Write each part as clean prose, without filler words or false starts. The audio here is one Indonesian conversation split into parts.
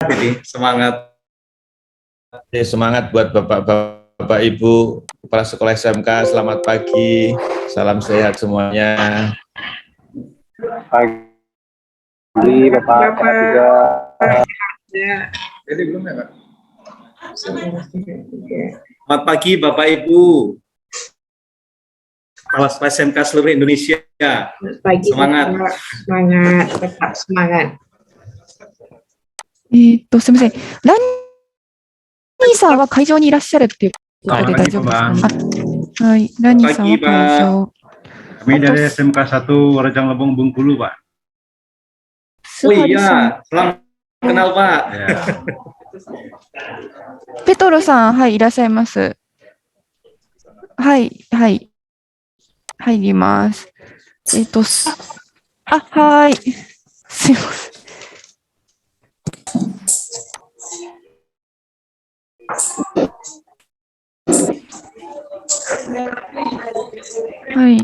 ini semangat. Semangat buat Bapak Ibu Kepala Sekolah SMK, selamat pagi, salam sehat semuanya. Pagi Bapak, sehat juga. Jadi belum ya Pak? Selamat pagi Bapak Ibu Kepala Sekolah SMK seluruh Indonesia. Pagi, semangat. Semangat, tetap semangat. すみません。ランニーさんは会場にいらっしゃるっていうことで大丈夫ですかね。はい、ランニーさんは会場。Kami dari SMK 1 Rejang Lebong Bengkulu, Pak. Oh iya, selamat kenal Pak. Ya. ペトロさん、はい、いらっしゃいます。はい、はい。入ります。はい。すいません。はい。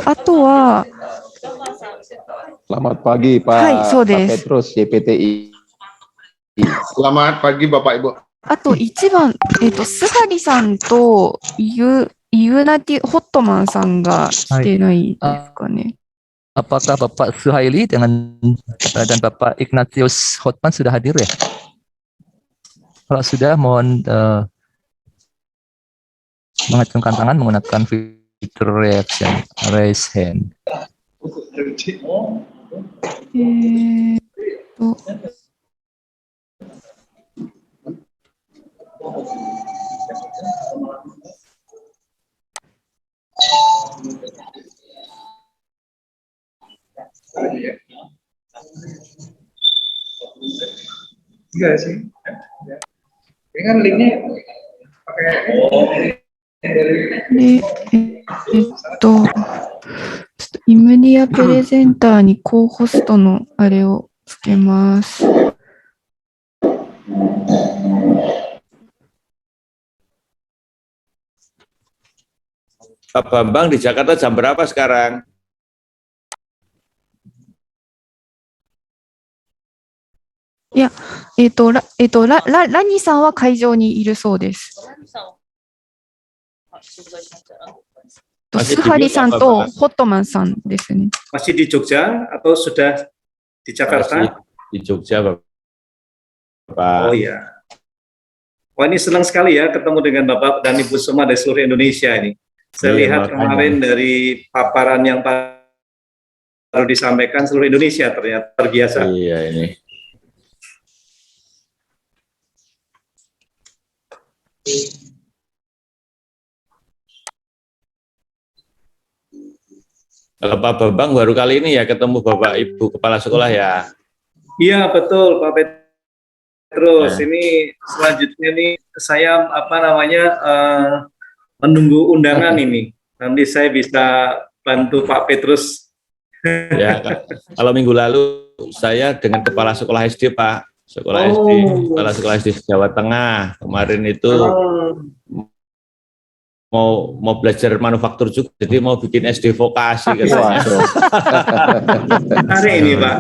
あとは、 Selamat pagi Pak, はい、そうで Pak す。 Petrus YPTI. Selamat pagi Bapak Ibu. あと1番、スハリさんとユナティ・ホットマンさんが来てないですかね。 Apakah Bapak Suhaili dan Bapak Ignatius Hotman sudah hadir ya? Kalau sudah, mohon mengacungkan tangan menggunakan fitur reaction, raise hand. Enggak sih. Ini kan linknya pakai イムニアプレゼンターにコーホストのあれをつけます。 Pak Bambang di Jakarta jam berapa sekarang? Ya, ラニさんは会場にいるそうです。スハリさんとホットマンさんですね。 masih di Jogja atau sudah di Jakarta? Masih di Jogja, Bapak. Oh iya. Wah ini senang sekali ya ketemu dengan Bapak dan Ibu semua dari seluruh Indonesia ini. Saya lihat kemarin dari paparan yang baru disampaikan seluruh Indonesia ternyata terbiasa. Iya ini. Kalau Pak Bambang baru kali ini ya ketemu Bapak Ibu Kepala Sekolah ya? Iya betul Pak Petrus. Ya. Ini selanjutnya nih saya menunggu undangan ini. Nanti saya bisa bantu Pak Petrus. Ya, kalau minggu lalu saya dengan Kepala Sekolah SD Pak, Kepala Sekolah SD Jawa Tengah kemarin itu mau belajar manufaktur juga, jadi mau bikin SD vokasi katanya. Hari ini Pak.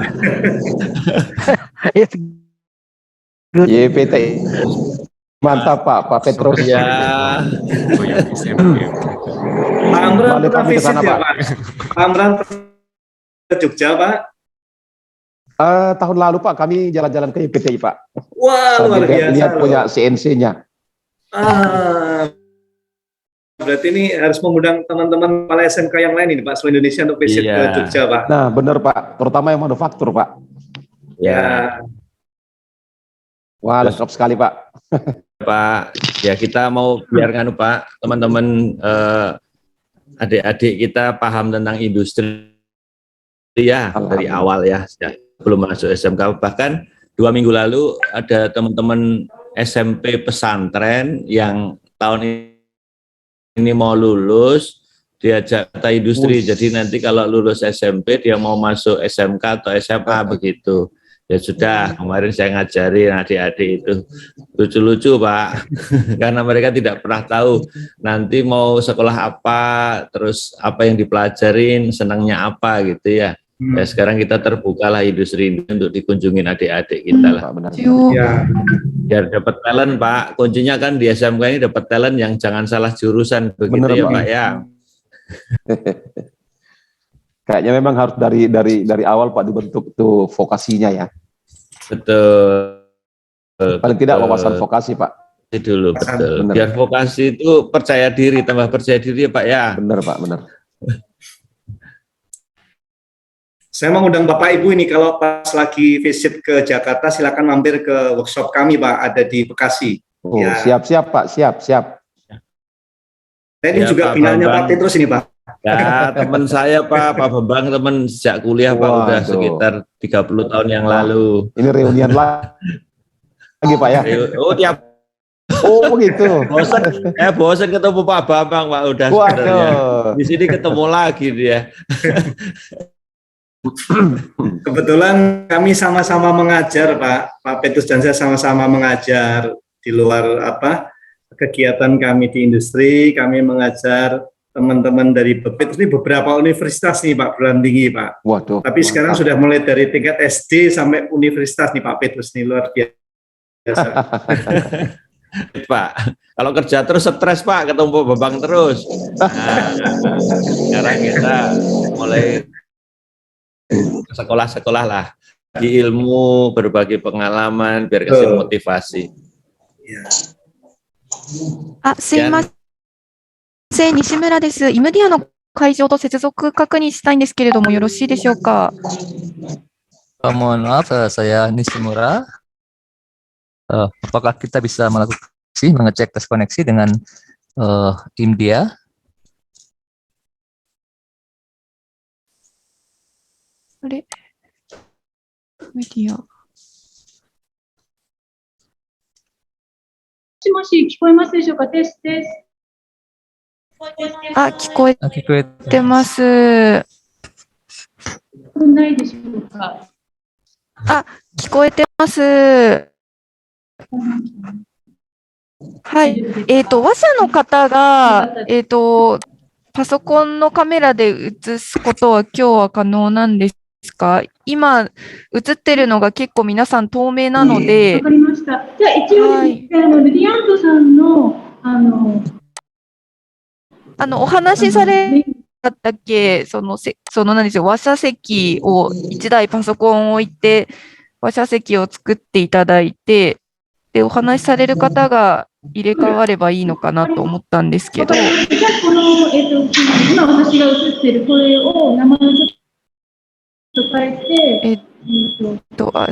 YPTI. Mantap Pak Petrus. Ya. Pak Amran Balik pernah lagi ke visit sana, ya Pak. Pak? Pak Amran ke Jogja Pak? Tahun lalu Pak kami jalan-jalan ke YPTI Pak. Wah luar biasa. Lihat punya CNC-nya. Berarti ini harus mengundang teman-teman kepala SMK yang lain ini Pak, seluruh Indonesia untuk visit ke Jogja Pak. Nah benar Pak, terutama yang manufaktur Pak. Ya. Wah lengkap sekali Pak. Pak, ya kita mau biar nganu Pak, teman-teman adik-adik kita paham tentang industri ya dari awal ya, belum masuk SMK. Bahkan 2 minggu lalu ada teman-teman SMP pesantren yang tahun ini mau lulus, diajak ke industri. Jadi nanti kalau lulus SMP dia mau masuk SMK atau SMA begitu. Ya sudah, kemarin saya ngajarin adik-adik itu lucu-lucu Pak, karena mereka tidak pernah tahu nanti mau sekolah apa, terus apa yang dipelajarin, senangnya apa gitu ya. Ya sekarang kita terbukalah industri ini untuk dikunjungin adik-adik kita lah. Pak, benar. Ya, Biar dapat talent Pak, kuncinya kan di SMK ini dapat talent yang jangan salah jurusan begitu Bener, ya Pak. Pak ya. Kayaknya memang harus dari awal Pak dibentuk tuh vokasinya ya. Betul. Paling tidak wawasan vokasi Pak. Itu dulu betul. Bener. Biar vokasi itu percaya diri, tambah percaya diri ya Pak ya. Benar Pak, benar. saya mengundang Bapak Ibu ini kalau pas lagi visit ke Jakarta, silakan mampir ke workshop kami Pak, ada di Bekasi. Oh, Ya. siap Pak, siap. Saya ini Ya, juga Pak finalnya Bambang. Pak Petrus ini Pak. Ya, teman saya Pak Bambang, teman sejak kuliah Pak, udah Waduh. sekitar 30 tahun yang lalu. Ini reunian lagi Pak ya. Oh, tiap Oh begitu. bosan ketemu Pak Bambang Pak, udah sebenarnya. Waduh. Di sini ketemu lagi dia. Kebetulan kami sama-sama mengajar Pak Petrus dan saya sama-sama mengajar di luar kegiatan kami di industri. Kami mengajar teman-teman dari BEPIT ini beberapa universitas nih Pak, perguruan tinggi Pak. Waduh. Tapi sekarang sudah mulai dari tingkat SD sampai universitas nih Pak Petrus nih, luar biasa. Pak, kalau kerja terus stres Pak, ketemu Pak Bambang terus. Nah, sekarang kita mulai sekolah-sekolah lah, di ilmu, berbagi pengalaman, biar kasih motivasi. Ya. あ、すいません、西村です。イムディアの会場と接続確認したいんですけれども、よろしいでしょうか。 Mohon maaf, saya Nishimura. Apakah kita bisa mengecek tes koneksi dengan IMDIA? あれメディア。もしもし、聞こえますでしょうか？テストです。あ、聞こえ聞こえててます。ないでしょうか？聞こえてます。はい。話者の方が、パソコンのカメラで映すことは今日は可能なんですか？今、映ってるのが結構皆さん透明なのでわか、りました。じゃあ、一応はいですね、ルディアントさんの、お話しされたっけ、何でしょう、話者席を1台パソコンを置いて、話者席を作っていただいて、で、お話しされる方が入れ替わればいいのかなと思ったんですけど、じゃあ、この、今私が映ってるこれを名前をちょっと変えて、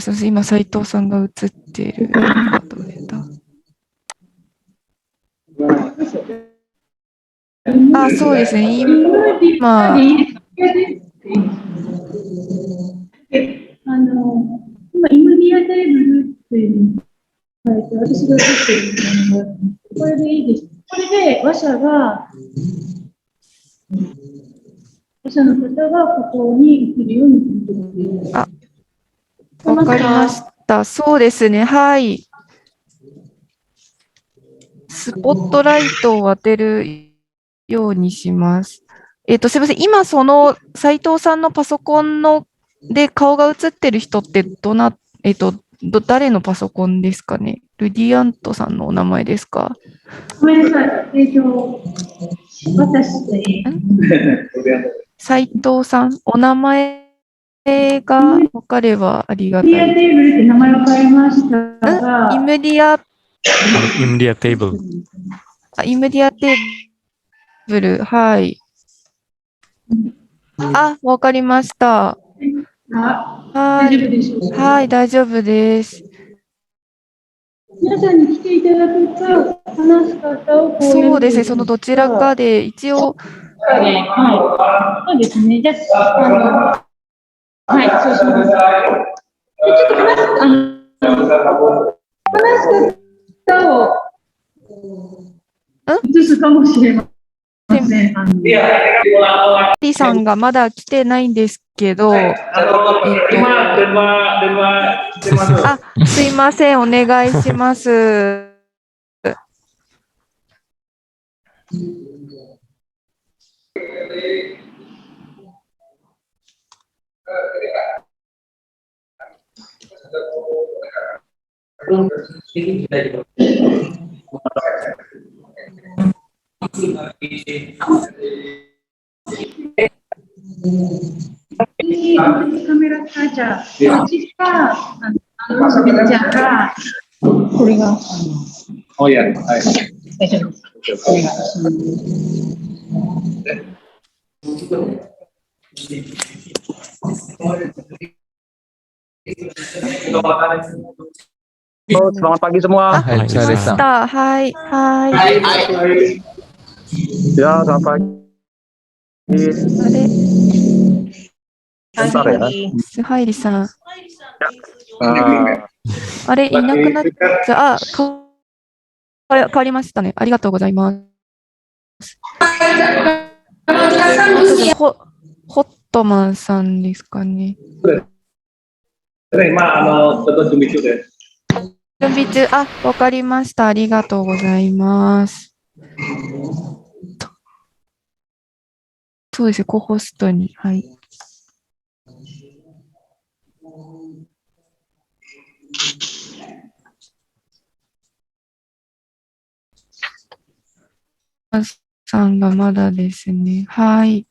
すみません、今、斉藤さんが映っている。どれだそうですね。今、今、イムディアテーブルっていうのを変えて、私が映ってるのが、これでいいです。これで、話者の方がここに映るようにするという。わかりました。そうですね。はい。スポットライトを当てるようにします。すみません。今、斉藤さんのパソコンで顔が映ってる人って誰のパソコンですかね？ルディアントさんのお名前ですか？ごめんなさい。私、斉藤さん、お名前が分かればありがたい。イムディアテーブルって名前を変えましたが、イムディアテーブル。イムディアテーブル、はい。わかりました。大丈夫でしょうか？はい、大丈夫です。皆さんに来ていただくか、話す方をそうですね、そのどちらかで、一応。はい。そうですね。じゃあ、はい、そうします。でちょっと話す方を映すかもしれません。リリさんがまだ来てないんですけど、あ、すいません、お願いします。Ini untuk kamera saja. Jika harus bicara, Oh ya, Selamat pagi semua. Hai, Suhaili-san. はい、はい。Ya, selamat pagi. あれ、 Bentar ya. スハイリさん。 Ah, あれ、いなくなっちゃ、変わりましたね。ありがとうございます。ホットマンさんですかね。準備中、あ、わかりました。ありがとうございます。そうですね、コホストに。はい。さんがまだですね。はい。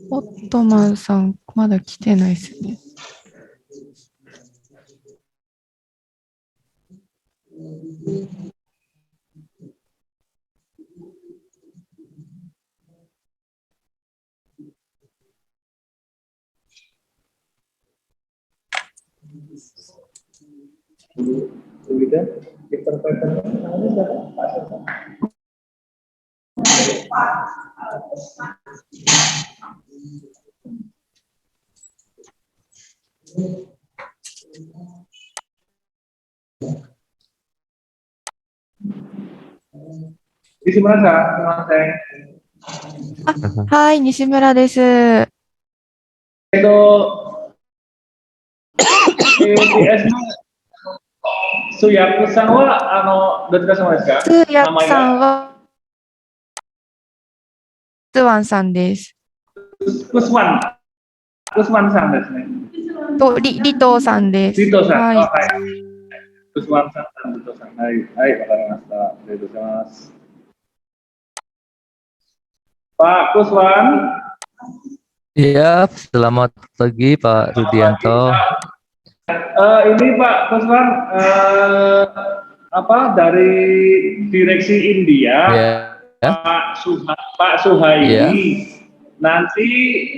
ホットマンさん、まだ来てないですね。はい、西村です。通訳さんはどちら様ですか？通訳さんは、スワンさんです。クスワンさんですね。リトーさんです。リトーさん、はい。はい。クスワンさん、リトーさん、はい、はい、わかりました。ありがとうございます。Pak Kuswan. Iya, selamat pagi Pak Rudianto. Ini Pak Kuswan, dari Direksi India, Ya. Pak Suhaili. Ya. Nanti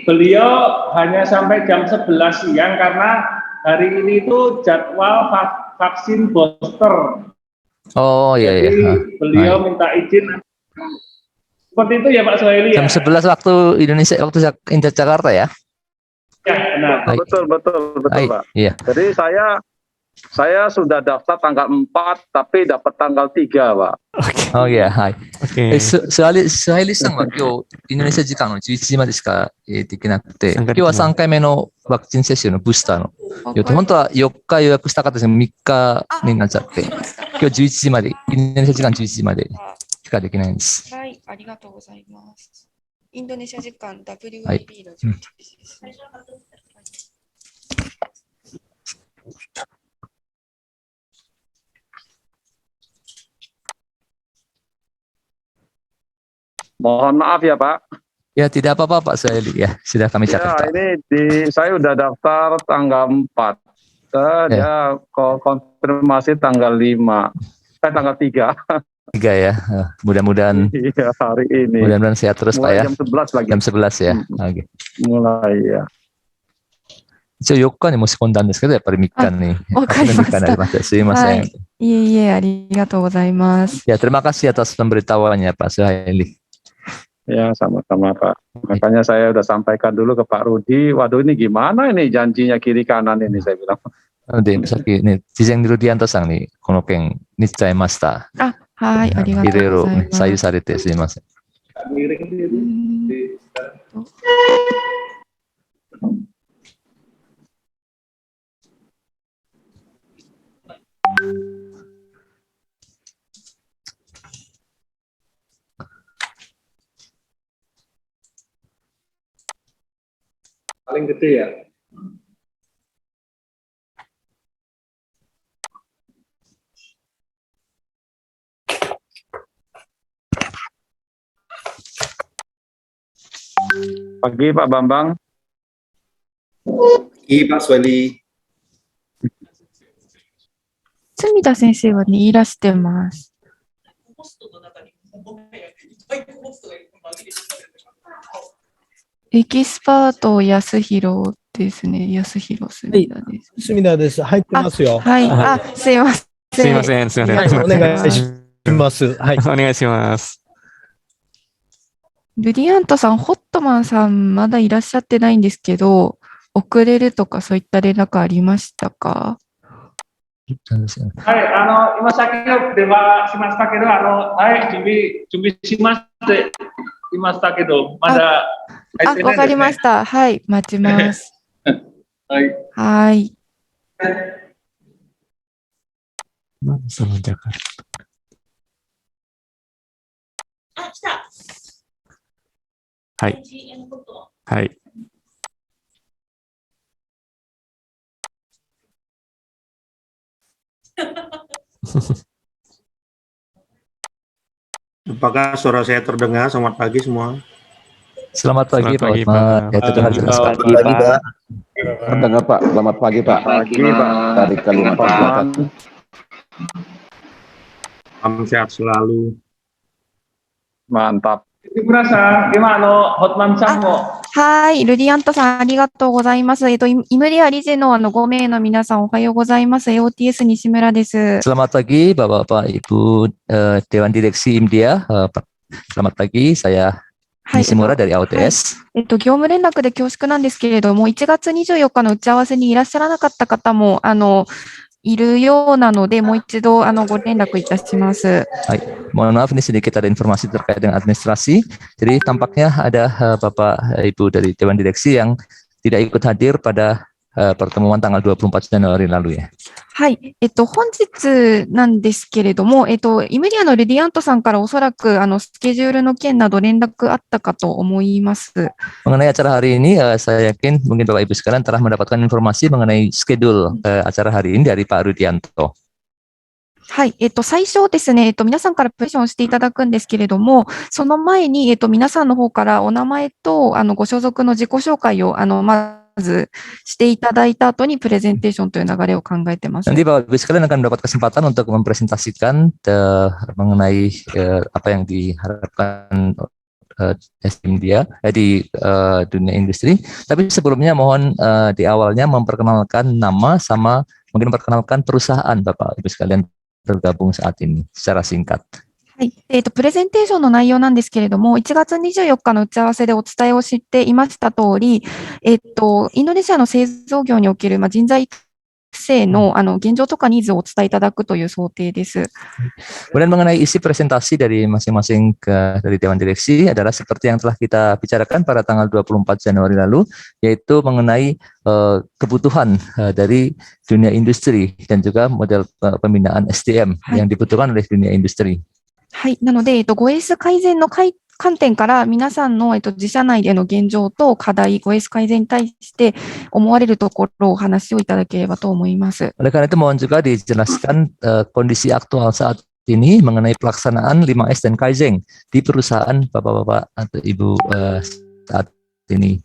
beliau hanya sampai jam 11 siang karena hari ini itu jadwal vaksin booster. Oh iya ya. Jadi beliau minta izin. Seperti itu ya Pak Suhaili ya? Jam 11 waktu Indonesia, waktu Jakarta ya? Ya, benar. betul Pak. Iya. Jadi saya sudah daftar tanggal 4 tapi dapat tanggal 3 Pak. Oh iya, hai. Suhailiさんは今日インドネシア時間の11時までしかできなくて、今日は3回目のワクチン接種のブースターの予定、本当は4日予約したかったですけど3日になっちゃって、今日11時まで、インドネシア時間11時までしかできないんです。はい、ありがとうございます。インドネシア時間 WIB の11時ですね。Mohon maaf ya Pak. Ya tidak apa-apa Pak Suhaili ya, sudah kami catat Pak. Ini saya udah daftar tanggal 4. Dia konfirmasi tanggal 5. Tanggal 3. 3 ya, mudah-mudahan Iya, hari ini. mudah-mudahan sehat terus Pak Mulai ya. jam 11 lagi. Jam 11ya. Oke. Mulai ya. 一応4日に申し込んだんですけど、やっぱり3日に。わかりました3日になりました。すいません。はいいえいえ、ありがとうございます。 Ya, terima kasih atas pemberitahuannya Pak Suhaili. Ya, sama-sama Pak. Makanya saya udah sampaikan dulu ke Pak Rudi. Waduh, ini gimana ini janjinya kiri kanan ini saya bilang. なので、さっきね、事前にルディアントさんにこの件に伝えました。あ、はい、ありがといろいうろございます。左右されてすいません。Paling gede ya. Pagi Pak Bambang. Pagi Pak Suhaili. 住田先生はね、いらしてます。エキスパート安弘ですね。安弘住田です。隅田です。入ってますよ。はい、あ、すいません。すいません、すいません。はい、お願いします。はい。お願いします。ブリアントさん、ホットマンさん、まだいらっしゃってないんですけど、遅れるとかそういった連絡ありましたか？はい、今先ほど電話しましたけど、はい、準備しましていましたけど、まだ入ってないですね。わかりました。はい、待ちます。はい。はい。まずそのだから。あ、来た。はい。はい。Apakah suara saya terdengar? Selamat pagi semua. Selamat pagi Selamat pagi, Pak Hotman. Pak. Ya, terdengar jelas Pak. Pagi Pak. Terdengar Pak. Selamat pagi Pak. Pagi Pak. Dari Kalimantan Selatan. Salam sehat selalu. Mantap. Ibu-san, gimana Hotmanさんも。はい、ルディアントさん、ありがとうございます。イムリア理事の5名の皆さん、おはようございます。AOTS 西村です。 Selamat pagi Bapak-Bapak Ibu Dewan Direksi IMDIA. Selamat pagi, saya はい、 Nishimura dari AOTS. 業務連絡で恐縮なんですけれども、1月24日の打ち合わせにいらっしゃらなかった方も、いるようなので、もう一度、ご連絡いたします。 Mohon maaf, ini sedikit ada informasi terkait dengan administrasi. Jadi tampaknya ada Bapak Ibu dari Dewan Direksi yang tidak ikut hadir pada pertemuan tanggal 24 Januari lalu ya. はい。本日なんですけれども、イムリアのルディアントさんからおそらく、スケジュールの件など連絡あったかと思います。 Mengenai acara hari ini, saya yakin mungkin Bapak Ibu sekalian telah mendapatkan informasi mengenai schedule acara hari ini dari Pak Rudianto. はい。最初ですね、皆さんからプレゼンションしていただくんですけれども、その前に、皆さんの方からお名前と、ご所属の自己紹介を、まずしていただいた後にプレゼンテーションという流れを考えてます。 Nanti Bapak Ibu sekalian akan mendapat kesempatan untuk mempresentasikan mengenai apa yang diharapkan dia di dunia industri. Tapi sebelumnya mohon di awalnya memperkenalkan nama sama mungkin memperkenalkan perusahaan Bapak Ibu sekalian bergabung saat ini secara singkat. はい。プレゼンテーションの内容なんですけれども、1月24日の打ち合わせでお伝えをしていました通り、インドネシアの製造業における、人材育成の、現状とかニーズをお伝えいただくという想定です。 Kemudian mengenai isi presentasi dari masing-masing dari Dewan Direksi adalah seperti yang telah kita bicarakan pada tanggal 24 Januari lalu, yaitu mengenai kebutuhan dari dunia industri dan juga model pembinaan SDM yang dibutuhkan oleh dunia industri. はい。なので、5S 改善の観点から皆さんの、自社内での現状と課題、5S 改善に対して思われるところをお話をいただければと思います。 Oleh karena itu mohon juga dijelaskan kondisi aktual saat ini mengenai pelaksanaan 5S dan Kaizen di perusahaan Bapak-Bapak atau Ibu saat ini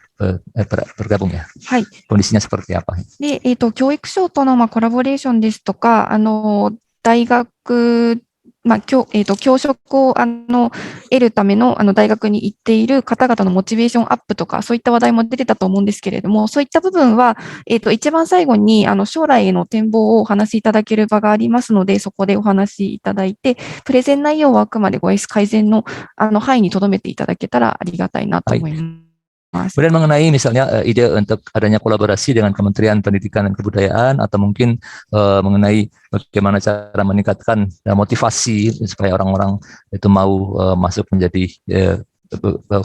bergabung ya. はい。 Kondisinya seperti apa? で、教育省とのコラボレーションですとか、大学、教職を得るための大学に行っている方々のモチベーションアップとか、そういった話題も出てたと思うんですけれども、そういった部分は、一番最後に将来への展望をお話しいただける場がありますので、そこでお話しいただいて、プレゼン内容はあくまで 5S 改善の範囲に留めていただけたらありがたいなと思います。 Kemudian mengenai misalnya ide untuk adanya kolaborasi dengan Kementerian Pendidikan dan Kebudayaan atau mungkin mengenai bagaimana cara meningkatkan motivasi supaya orang-orang itu mau masuk menjadi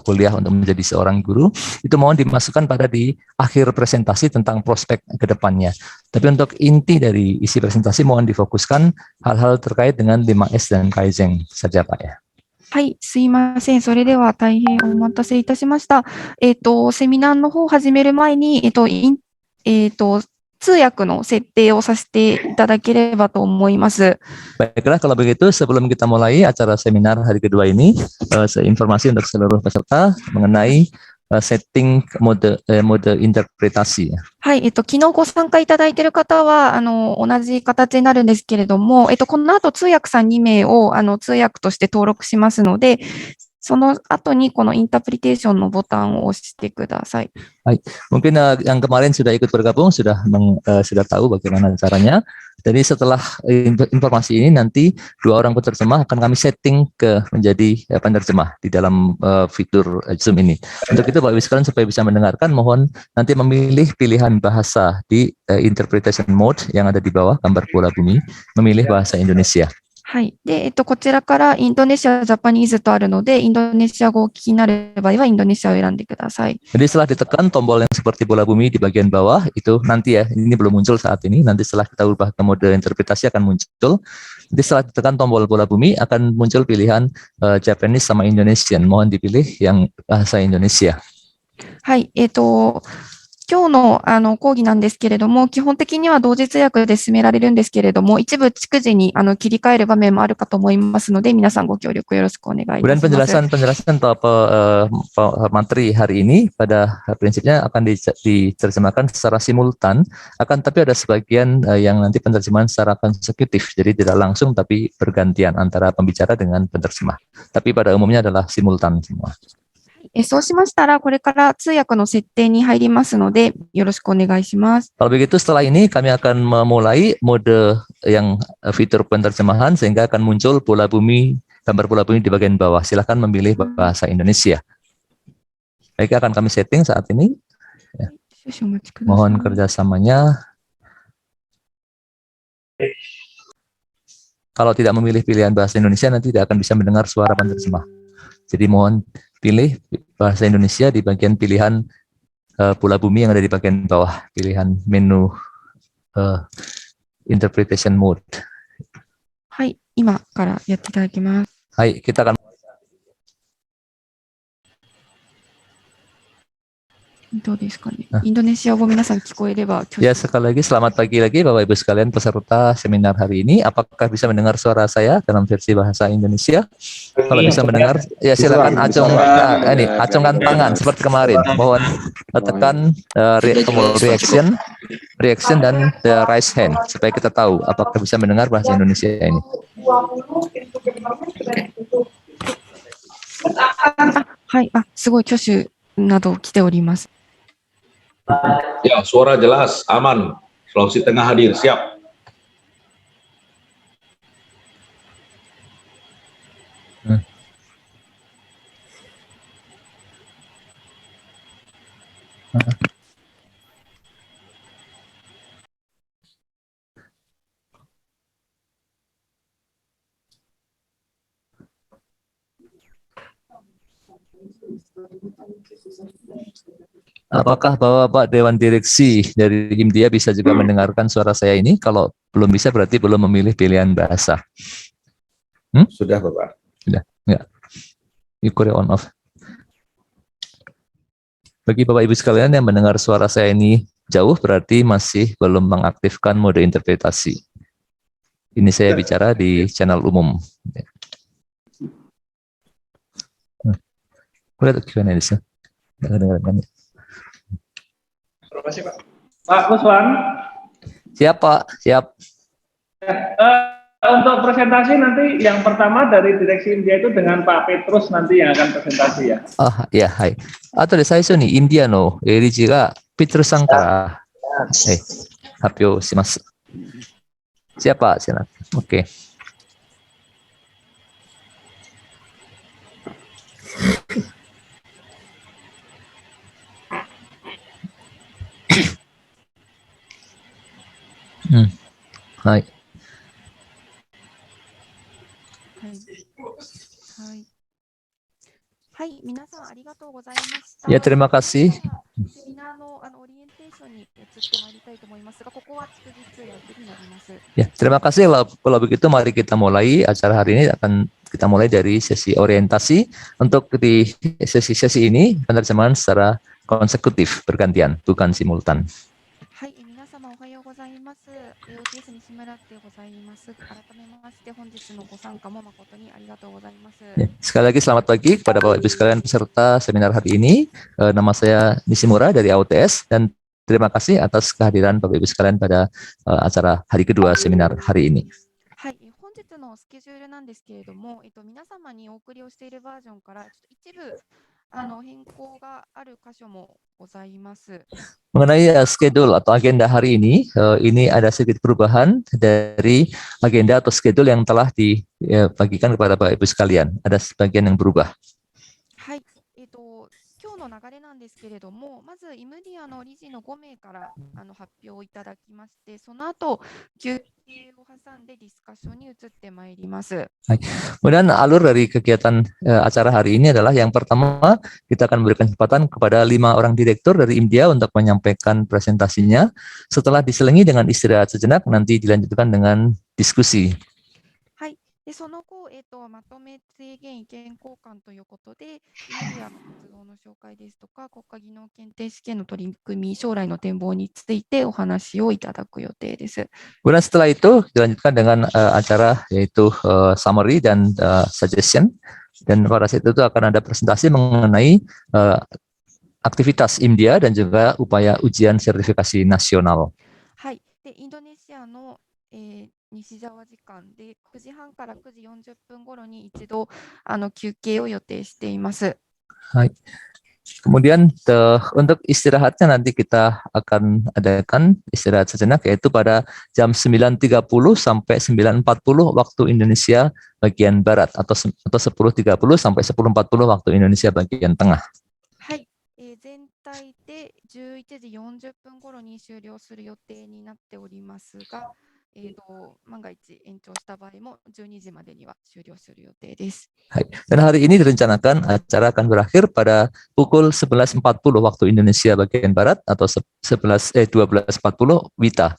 kuliah untuk menjadi seorang guru, itu mohon dimasukkan pada di akhir presentasi tentang prospek ke depannya. Tapi untuk inti dari isi presentasi mohon difokuskan hal-hal terkait dengan 5S dan Kaizen saja Pak ya. はい、すいません。それでは大変お待たせいたしました。セミナーの方を始める前に、通訳の設定をさせていただければと思います。 Baiklah, kalau begitu sebelum kita mulai acara seminar hari kedua ini, informasi untuk seluruh peserta mengenai setting mode interpretasi. はい、昨日ご参加いただいている方は、同じ形になるんですけれども、この後通訳さん2名を、通訳として登録しますので、その後にこのインタープリテーションのボタンを押してください。 Mungkin yang kemarin sudah ikut bergabung sudah tahu bagaimana caranya. Jadi setelah informasi ini nanti dua orang penerjemah akan kami setting menjadi penerjemah di dalam fitur Zoom ini. Untuk itu Bapak Ibu sekalian supaya bisa mendengarkan, mohon nanti memilih pilihan bahasa di interpretation mode yang ada di bawah gambar bola bumi, memilih bahasa Indonesia. はい。で、こちらからインドネシア、ジャパニーズとあるので、インドネシア語をお聞きになる場合は、インドネシアを選んでください。 Jadi setelah ditekan tombol yang seperti bola bumi di bagian bawah, itu nanti ya, ini belum muncul saat ini, nanti setelah kita ubah ke mode interpretasi akan muncul. Nanti setelah ditekan tombol bola bumi, akan muncul pilihan Japanese sama Indonesian. Mohon dipilih yang bahasa Indonesia. はい。今日の講義なんですけれども、基本的には同時通訳で進められるんですけれども、一部逐次に切り替える場面もあるかと思いますので、皆さんご協力よろしくお願いいたします。 Kemudian penjelasan materi hari ini pada prinsipnya akan diterjemahkan secara simultan, akan tapi ada sebagian yang nanti penerjemahan secara konsekutif, jadi tidak langsung tapi bergantian antara pembicara dengan penerjemah. Tapi pada umumnya adalah simultan semua. そうしましたら、これから通訳の設定に入りますので、よろしくお願いします。 Kalau begitu setelah ini kami akan memulai mode yang fitur penerjemahan sehingga akan muncul bola bumi, gambar bola bumi di bagian bawah. Silakan memilih bahasa Indonesia. Baik, akan kami setting saat ini. Ya. Mohon kerjasamanya. Kalau tidak memilih pilihan bahasa Indonesia nanti tidak akan bisa mendengar suara penerjemah. Jadi mohon pilih bahasa Indonesia di bagian pilihan bola bumi yang ada di bagian bawah, pilihan menu interpretation mode. はい、今からやっていただきます。 Hai, kita akan どうですかね。インドネシア語皆さん聞こえれば。 Ya, sekali lagi selamat pagi lagi Bapak Ibu sekalian peserta seminar hari ini. Apakah bisa mendengar suara saya dalam versi bahasa Indonesia? Kalau bisa mendengar, ya silakan acungkan tangan seperti kemarin. Mohon tekan tombol reaction dan raise hand supaya kita tahu apakah bisa mendengar bahasa Indonesia ini. はい、すごい挙手など来ております。 Ya, suara jelas, aman. Sulawesi Tengah hadir, siap. Apakah Bapak Dewan Direksi dari Hindia bisa juga mendengarkan suara saya ini? Kalau belum bisa berarti belum memilih pilihan bahasa. Sudah Bapak. Sudah, ya. Ikure on off. Bagi Bapak Ibu sekalian yang mendengar suara saya ini jauh berarti masih belum mengaktifkan mode interpretasi. Ini saya bicara di channel umum. Boleh Q&A di sini. Dengar-dengar. Terima kasih Pak. Pak Kuswan. Siap Pak, siap. Untuk presentasi nanti yang pertama dari Direksi India itu dengan Pak Petrus nanti yang akan presentasi ya. Ya, hai. 後で最初にインディアの理事がピトルさんから発表します。Siapa? Oke. Hai. Ya, terima kasih. Ya, terima kasih. Kalau begitu mari kita mulai acara hari ini. Akan kita mulai dari sesi orientasi. Untuk di sesi-sesi ini penerjemahan secara konsekutif bergantian, bukan simultan. Ya, sekali lagi selamat pagi kepada Bapak Ibu sekalian peserta seminar hari ini. Nama saya Nishimura dari AUTS dan terima kasih atas kehadiran Bapak Ibu sekalian pada acara hari kedua seminar hari ini. 本日のスケジュールなんですけれども、皆様にお送りをしているバージョンから一部変更がある箇所もございます。Mengenai schedule atau agenda hari ini ada sedikit perubahan dari agenda atau schedule yang telah dibagikan kepada Bapak Ibu sekalian. Ada sebagian yang berubah. はい、今日の流れなんですけれども、まずイムディアの理事の5名から発表をいただきまして、その後休憩を挟んでディスカッションに移ってまいります。Kemudian alur dari kegiatan acara hari ini adalah yang pertama kita akan memberikan kesempatan kepada 5 orang direktur dari India untuk menyampaikan presentasinya. Setelah diselingi dengan istirahat sejenak, nanti dilanjutkan dengan diskusi. でその後、まとめ提言意見交換ということで、インディアの活動の紹介ですとか、国家技能検定試験の取り組み、将来の展望についてお話をいただく予定です。Kemudian setelah itu dilanjutkan dengan acara yaitu summary dan suggestion. Dan pada saat itu akan ada presentasi mengenai aktivitas India dan juga upaya ujian sertifikasi nasional. はい。で、インドネシアの西沢時間で9時半から9時40分頃に一度休憩を予定しています。Hai. Kemudian untuk istirahatnya nanti kita akan adakan istirahat sejenak yaitu pada jam 9.30 sampai 9.40 waktu Indonesia bagian barat atau 10.30 sampai 10.40 waktu Indonesia bagian tengah. はい。全体で11時40分頃に終了する予定になっておりますが、万が一延長した場合も12時までには終了する予定です。Dan hari ini direncanakan acara akan berakhir pada pukul 11.40 waktu Indonesia bagian barat atau 12.40 WITA.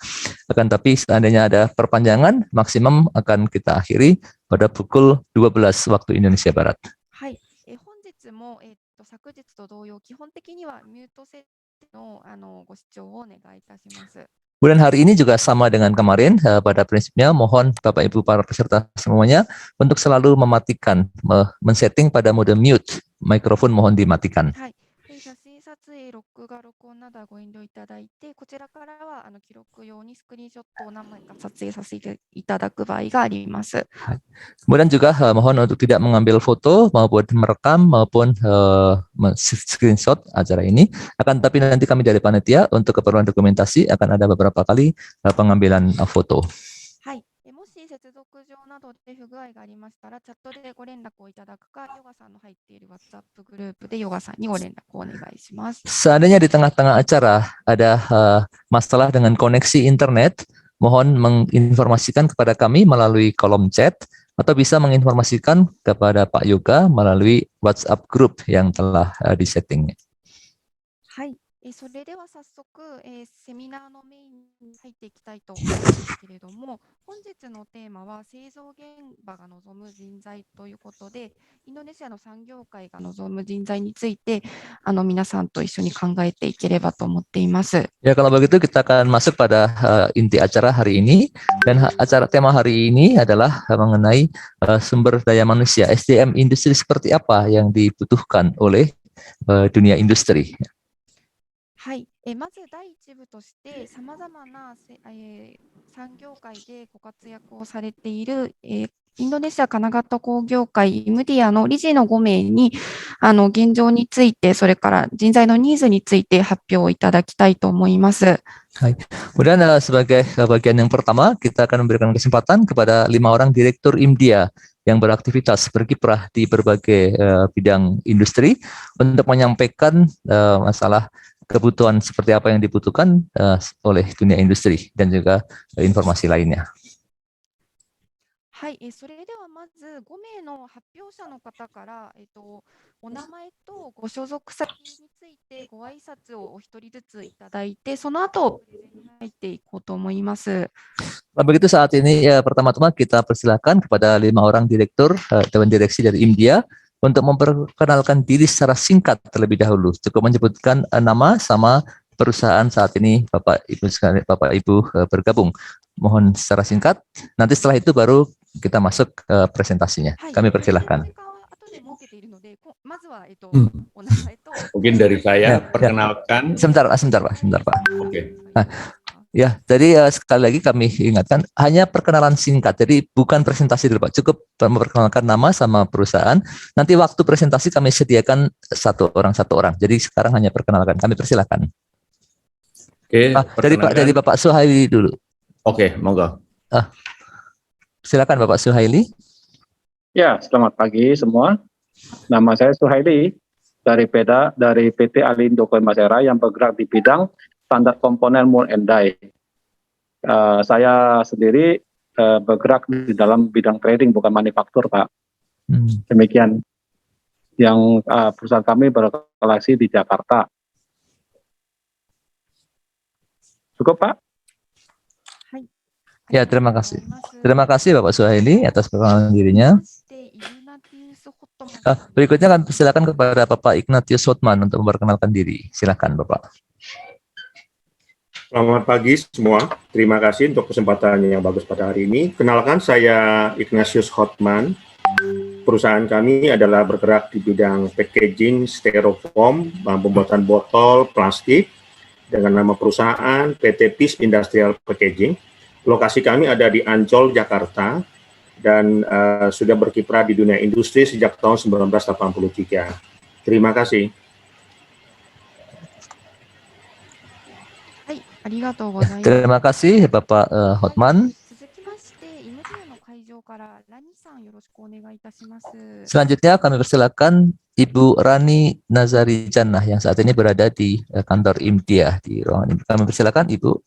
Akan tapi seandainya ada perpanjangan, maksimum akan kita akhiri pada pukul 12 waktu Indonesia barat. はい。本日も昨日と同様、基本的にはミュート設定のご視聴をお願いいたします。Kemudian hari ini juga sama dengan kemarin, pada prinsipnya mohon Bapak Ibu para peserta semuanya untuk selalu mematikan, men-setting pada mode mute, mikrofon mohon dimatikan. 写真撮影、録画、録音などはご遠慮いただいて、こちらからは記録用にスクリーンショットを何枚か撮影させていただく場合があります。Kemudian juga mohon untuk tidak mengambil foto maupun merekam maupun screenshot acara ini. Akan tapi nanti kami dari panitia untuk keperluan dokumentasi akan ada beberapa kali pengambilan foto. はい。もし接続上などで不具合がありましたら、チャットでご連絡をいただくか、ヨガさんの入っている WhatsApp グループでヨガさんにご連絡をお願いします。Seandainya di tengah-tengah acara ada masalah dengan koneksi internet, mohon menginformasikan kepada kami melalui kolom chat atau bisa menginformasikan kepada Pak Yoga melalui WhatsApp group yang telah disetting. はい。それでは早速、セミナーのメインに入っていきたいと思うんですけれども、本日のテーマは製造現場が望む人材ということで、インドネシアの産業界が望む人材について、皆さんと一緒に考えていければと思っています。Ya, kalau begitu kita akan masuk pada inti acara hari ini, dan tema hari ini adalah mengenai sumber daya manusia, SDM industri seperti apa yang dibutuhkan oleh dunia industri. はい、まず第一部として、さまざまな産業界でご活躍をされている、インドネシア金型工業会イムディアの理事の5名に現状について、それから人材のニーズについて発表をいただきたいと思います。Hai. Kemudian sebagai bagian yang pertama, kita akan memberikan kesempatan kepada 5 orang direktur IMDIA yang beraktivitas berkiprah di berbagai bidang industri untuk menyampaikan masalah kebutuhan seperti apa yang dibutuhkan oleh dunia industri dan juga informasi lainnya. はい、それではまず5名の発表者の方から、お名前とご所属先についてご挨拶をお一人ずついただいて、その後プレゼンに入っていこうと思います。Begitu saat ini pertama-tama kita persilakan kepada 5 orang direktur Dewan Direksi dari IMDIA untuk memperkenalkan diri secara singkat terlebih dahulu. Cukup menyebutkan nama sama perusahaan saat ini Bapak Ibu bergabung. Mohon secara singkat. Nanti setelah itu baru kita masuk ke presentasinya. Kami persilahkan. Mungkin dari saya perkenalkan. Sebentar Pak. Oke. Nah, ya, jadi sekali lagi kami ingatkan hanya perkenalan singkat. Jadi bukan presentasi dulu Pak. Cukup memperkenalkan nama sama perusahaan. Nanti waktu presentasi kami sediakan satu orang. Jadi sekarang hanya perkenalkan. Kami persilakan. Oke. Dari Bapak Suhaili dulu. Oke, monggo. Silakan Bapak Suhaili. Ya, selamat pagi semua. Nama saya Suhaili dari PT Alindo Masera yang bergerak di bidang standar komponen mold and die. Saya sendiri bergerak di dalam bidang trading, bukan manufaktur, Pak. Demikian. Yang perusahaan kami berlokasi di Jakarta. Cukup, Pak? Ya, terima kasih. Terima kasih Bapak Suhaili atas perkenalan dirinya. Berikutnya kami persilakan kepada Bapak Ignatius Hotman untuk memperkenalkan diri. Silakan Bapak. Selamat pagi semua. Terima kasih untuk kesempatan yang bagus pada hari ini. Kenalkan, saya Ignatius Hotman. Perusahaan kami adalah bergerak di bidang packaging, styrofoam, pembuatan botol, plastik, dengan nama perusahaan PT PIS Industrial Packaging. Lokasi kami ada di Ancol, Jakarta, dan sudah berkiprah di dunia industri sejak tahun 1983. Terima kasih. Terima kasih Bapak Hotman. Selanjutnya kami persilakan Ibu Rani Nazari Jannah yang saat ini berada di kantor IMDIA di ruangan ini. Kami persilakan Ibu.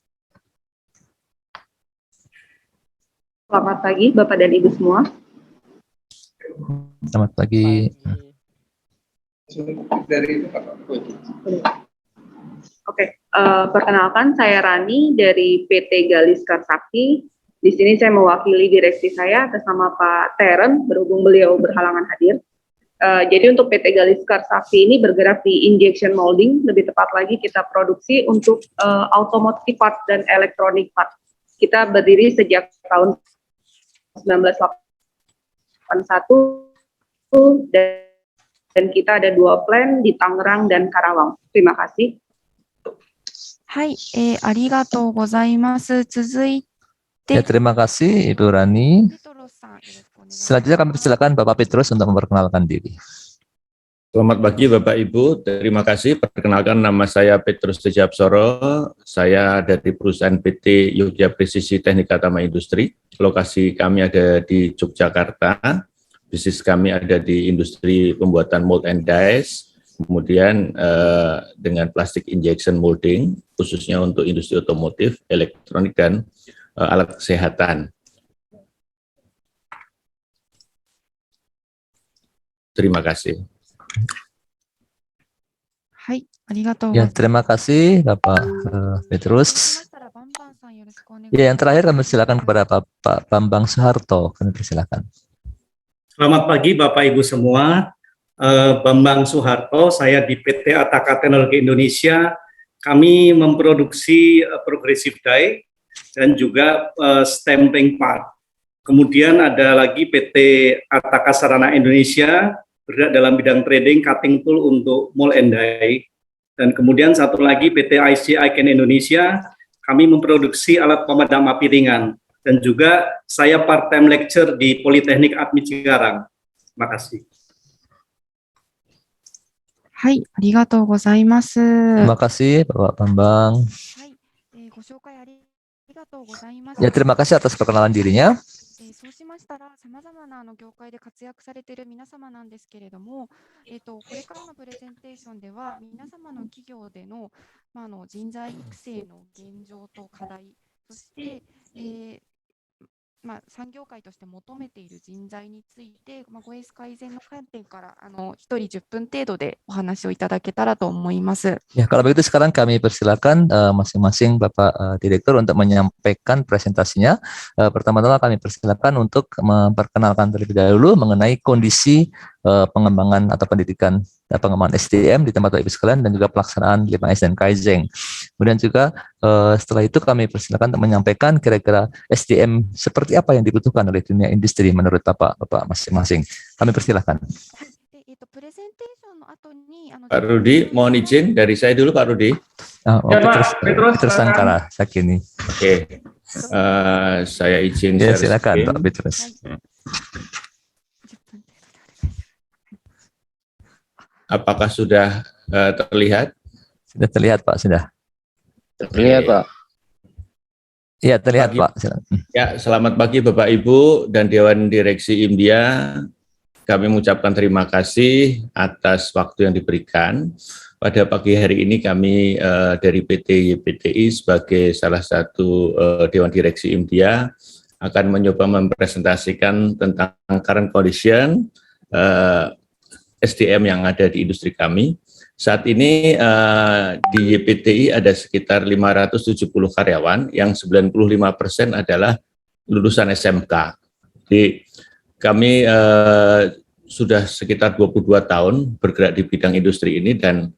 Selamat pagi Bapak dan Ibu semua. Selamat pagi. Oke, perkenalkan saya Rani dari PT Galiskar Sakti. Di sini saya mewakili direksi saya atas nama Pak Teren, berhubung beliau berhalangan hadir. Jadi untuk PT Galiskar Sakti ini bergerak di injection molding, lebih tepat lagi kita produksi untuk automotive part dan electronic part. Kita berdiri sejak tahun 1981 dan kita ada 2 plant di Tangerang dan Karawang. Terima kasih. はい、ありがとうございます。続いて、 Ya, terima kasih Ibu Rani. Selanjutnya kami persilakan Bapak Petrus untuk memperkenalkan diri. Selamat pagi Bapak Ibu, terima kasih. Perkenalkan, nama saya Petrus Tejabsoro. Saya dari perusahaan PT Yogya Presisi Teknika Tama Industri. Lokasi kami ada di Yogyakarta. Bisnis kami ada di industri pembuatan mold and dies. Kemudian dengan plastic injection molding, khususnya untuk industri otomotif, elektronik, dan alat kesehatan. Terima kasih. はい、Ya, terima kasih Bapak Petrus. Ya, yang terakhir kami silakan kepada Pak Bambang Soeharto. Kami persilakan. Selamat pagi Bapak Ibu semua. Bambang Soeharto, saya di PT Ataka Teknologi Indonesia. Kami memproduksi progressive die dan juga stamping part. Kemudian ada lagi PT Ataka Sarana Indonesia bergerak dalam bidang trading cutting tool untuk mold and die. Dan kemudian satu lagi PT IC Icon Indonesia, kami memproduksi alat pemadam api ringan. Dan juga saya part-time lecture di Politeknik Admi Cikarang. Terima kasih. はい、ありがとうございます。 Terima kasih Bapak Bambang. ご紹介ありがとうございます。 Ya, terima kasih atas perkenalan dirinya. そうしましたら、さまざまな業界で活躍されている皆様なんですけれども、これからのプレゼンテーションでは、皆様の企業での、人材育成の現状と課題、そして、産業界として求めている人材について、ごエース改善の観点から1人10分程度でお話をいただけたらと思います。 Ya, kalau begitu sekarang kami persilakan masing-masing Bapak Direktur untuk menyampaikan presentasinya. Pertama-tama kami persilakan untuk memperkenalkan terlebih dahulu mengenai kondisi pengembangan atau pendidikan dan pengembangan SDM di tempat Bapak Ibu sekalian dan juga pelaksanaan 5S dan Kaizen. Kemudian juga setelah itu kami persilakan untuk menyampaikan kira-kira SDM seperti apa yang dibutuhkan oleh dunia industri menurut Bapak masing-masing. Kami persilakan. Pak Rudi, mohon izin dari saya dulu Pak Rudi. Petrus Sangkara, Sakini. Oke, saya izin. Ya, silakan Pak Petrus. Apakah sudah terlihat? Sudah terlihat Pak, sudah. Terlihat Pak. Iya, terlihat pagi, Pak. Ya, selamat pagi Bapak Ibu dan Dewan Direksi IMDIA. Kami mengucapkan terima kasih atas waktu yang diberikan. Pada pagi hari ini kami dari PT YPTI sebagai salah satu Dewan Direksi IMDIA akan mencoba mempresentasikan tentang current condition SDM yang ada di industri kami. Saat ini di YPTI ada sekitar 570 karyawan yang 95% adalah lulusan SMK. Jadi kami sudah sekitar 22 tahun bergerak di bidang industri ini dan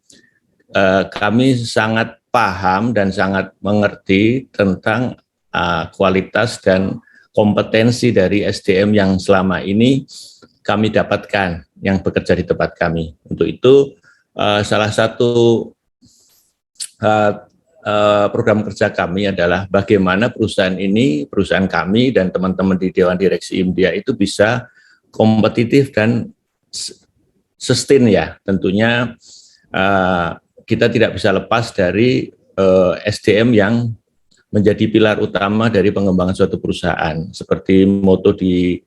kami sangat paham dan sangat mengerti tentang kualitas dan kompetensi dari SDM yang selama ini kami dapatkan yang bekerja di tempat kami. Untuk itu salah satu program kerja kami adalah bagaimana perusahaan ini, perusahaan kami dan teman-teman di Dewan Direksi IMDIA itu bisa kompetitif dan sustain ya. Tentunya kita tidak bisa lepas dari SDM yang menjadi pilar utama dari pengembangan suatu perusahaan. Seperti moto di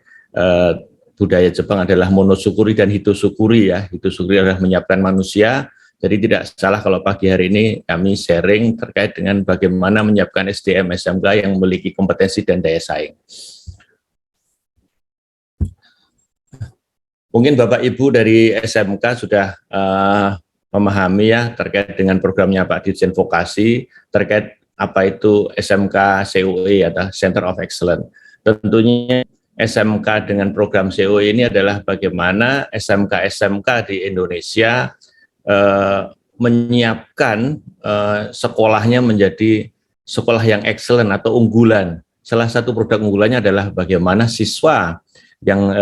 budaya Jepang adalah monosukuri dan hitosukuri ya. Hitosukuri adalah menyiapkan manusia. Jadi tidak salah kalau pagi hari ini kami sharing terkait dengan bagaimana menyiapkan SDM SMK yang memiliki kompetensi dan daya saing. Mungkin Bapak Ibu dari SMK sudah memahami ya terkait dengan programnya Pak Dirjen Vokasi, terkait apa itu SMK COE atau Center of Excellence. Tentunya SMK dengan program COE ini adalah bagaimana SMK-SMK di Indonesia menyiapkan sekolahnya menjadi sekolah yang excellent atau unggulan. Salah satu produk unggulannya adalah bagaimana siswa yang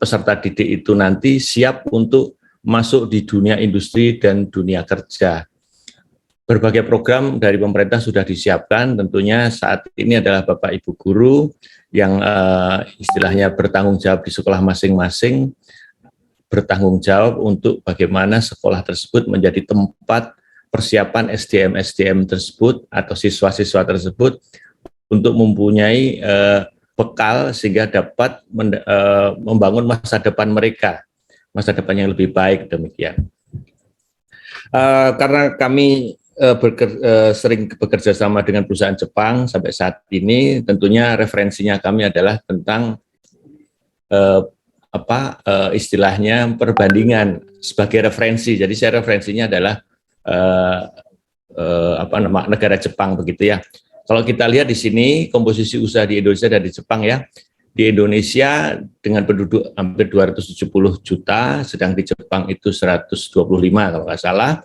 peserta didik itu nanti siap untuk masuk di dunia industri dan dunia kerja. Berbagai program dari pemerintah sudah disiapkan, tentunya saat ini adalah Bapak Ibu guru yang istilahnya bertanggung jawab di sekolah masing-masing, bertanggung jawab untuk bagaimana sekolah tersebut menjadi tempat persiapan SDM-SDM tersebut atau siswa-siswa tersebut untuk mempunyai bekal sehingga dapat membangun masa depan mereka, masa depan yang lebih baik demikian. Karena kami sering bekerja sama dengan perusahaan Jepang sampai saat ini, tentunya referensinya kami adalah tentang istilahnya perbandingan sebagai referensi. Jadi saya referensinya adalah negara Jepang begitu ya. Kalau kita lihat di sini komposisi usaha di Indonesia dan di Jepang ya. Di Indonesia dengan penduduk hampir 270 juta, sedang di Jepang itu 125 kalau nggak salah.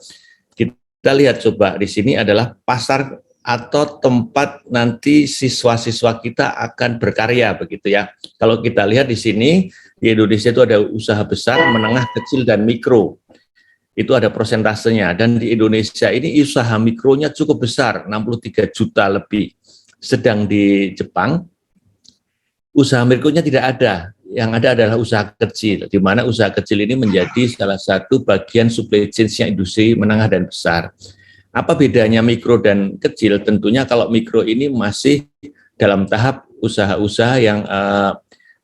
Kita lihat coba di sini adalah pasar atau tempat nanti siswa-siswa kita akan berkarya begitu ya. Kalau kita lihat di sini di Indonesia itu ada usaha besar, menengah, kecil dan mikro. Itu ada persentasenya, dan di Indonesia ini usaha mikronya cukup besar, 63 juta lebih. Sedang di Jepang usaha mikronya tidak ada, yang ada adalah usaha kecil, di mana usaha kecil ini menjadi salah satu bagian supply chain-nya industri menengah dan besar. Apa bedanya mikro dan kecil? Tentunya kalau mikro ini masih dalam tahap usaha-usaha yang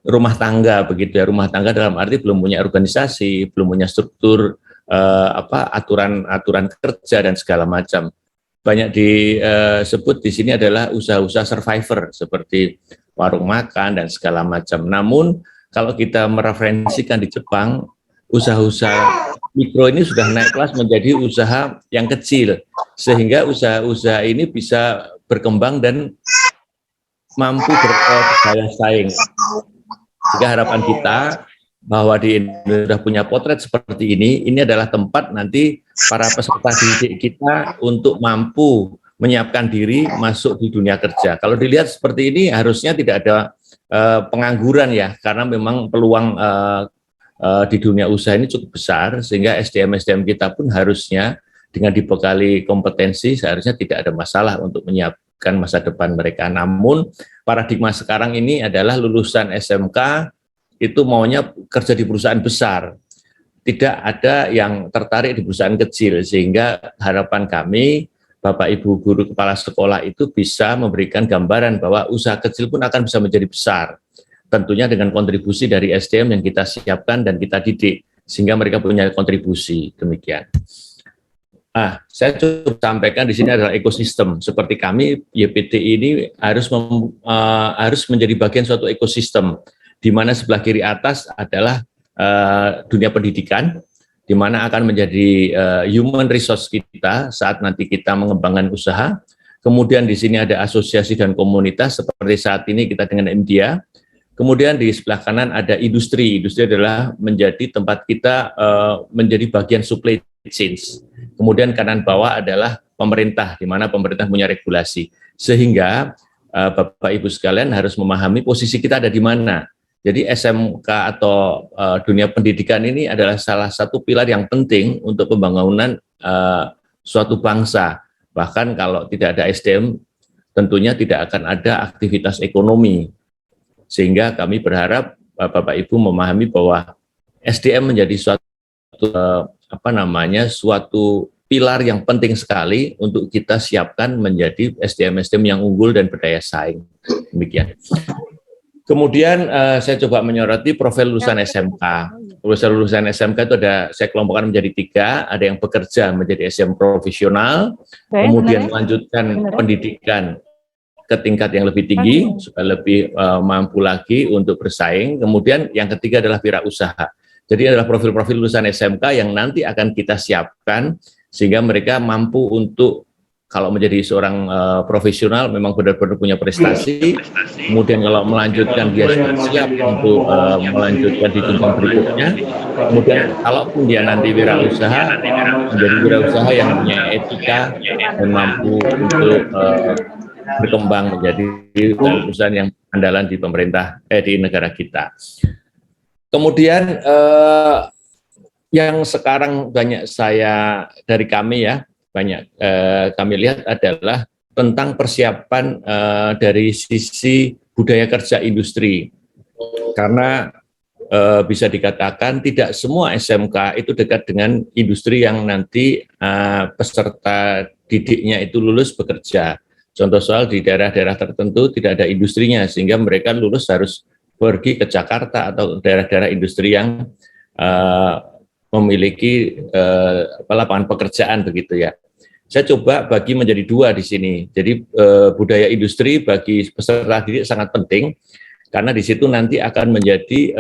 rumah tangga begitu ya, rumah tangga dalam arti belum punya organisasi, belum punya struktur aturan kerja dan segala macam. Banyak disebut di sini adalah usaha-usaha survivor seperti warung makan dan segala macam. Namun kalau kita mereferensikan di Jepang, usaha-usaha mikro ini sudah naik kelas menjadi usaha yang kecil, sehingga usaha-usaha ini bisa berkembang dan mampu berdaya saing. Sehingga harapan kita bahwa di Indonesia punya potret seperti ini adalah tempat nanti para peserta didik kita untuk mampu menyiapkan diri masuk di dunia kerja. Kalau dilihat seperti ini harusnya tidak ada pengangguran ya, karena memang peluang di dunia usaha ini cukup besar, sehingga SDM kita pun harusnya dengan dibekali kompetensi seharusnya tidak ada masalah untuk menyiapkan masa depan mereka. Namun paradigma sekarang ini adalah lulusan SMK itu maunya kerja di perusahaan besar, tidak ada yang tertarik di perusahaan kecil, sehingga harapan kami Bapak Ibu guru kepala sekolah itu bisa memberikan gambaran bahwa usaha kecil pun akan bisa menjadi besar, tentunya dengan kontribusi dari SDM yang kita siapkan dan kita didik, sehingga mereka punya kontribusi. Demikian. Saya coba sampaikan di sini adalah ekosistem. Seperti kami, YPT ini harus menjadi bagian suatu ekosistem, di mana sebelah kiri atas adalah dunia pendidikan, di mana akan menjadi human resource kita saat nanti kita mengembangkan usaha. Kemudian di sini ada asosiasi dan komunitas seperti saat ini kita dengan MDA. Kemudian di sebelah kanan ada industri. Industri adalah menjadi tempat kita menjadi bagian supply chains. Kemudian kanan bawah adalah pemerintah, di mana pemerintah punya regulasi. Sehingga Bapak Ibu sekalian harus memahami posisi kita ada di mana. Jadi SMK atau dunia pendidikan ini adalah salah satu pilar yang penting untuk pembangunan suatu bangsa. Bahkan kalau tidak ada SDM, tentunya tidak akan ada aktivitas ekonomi. Sehingga kami berharap Bapak Ibu memahami bahwa SDM menjadi suatu pilar yang penting sekali untuk kita siapkan menjadi SDM-SDM yang unggul dan berdaya saing. Demikian. Kemudian saya coba menyoroti profil lulusan SMK. Lulusan SMK itu saya kelompokkan menjadi 3, ada yang bekerja menjadi SDM profesional, kemudian melanjutkan pendidikan ke tingkat yang lebih tinggi, supaya lebih mampu lagi untuk bersaing. Kemudian yang ketiga adalah wirausaha. Jadi adalah profil-profil lulusan SMK yang nanti akan kita siapkan, sehingga mereka mampu untuk kalau menjadi seorang profesional memang benar-benar punya prestasi, kemudian kalau melanjutkan dia siap untuk melanjutkan di jenjang berikutnya, kemudian kalaupun dia nanti wirausaha, menjadi wirausaha yang punya etika dan mampu untuk berkembang menjadi perusahaan yang andalan di pemerintah, di negara kita. Kemudian yang sekarang banyak dari kami ya, banyak kami lihat adalah tentang persiapan dari sisi budaya kerja industri, karena bisa dikatakan tidak semua SMK itu dekat dengan industri yang nanti peserta didiknya itu lulus bekerja. Contoh soal di daerah-daerah tertentu tidak ada industrinya, sehingga mereka lulus harus pergi ke Jakarta atau daerah-daerah industri yang memiliki lapangan pekerjaan begitu ya. Saya coba bagi menjadi 2 di sini. Jadi budaya industri bagi peserta didik sangat penting, karena di situ nanti akan menjadi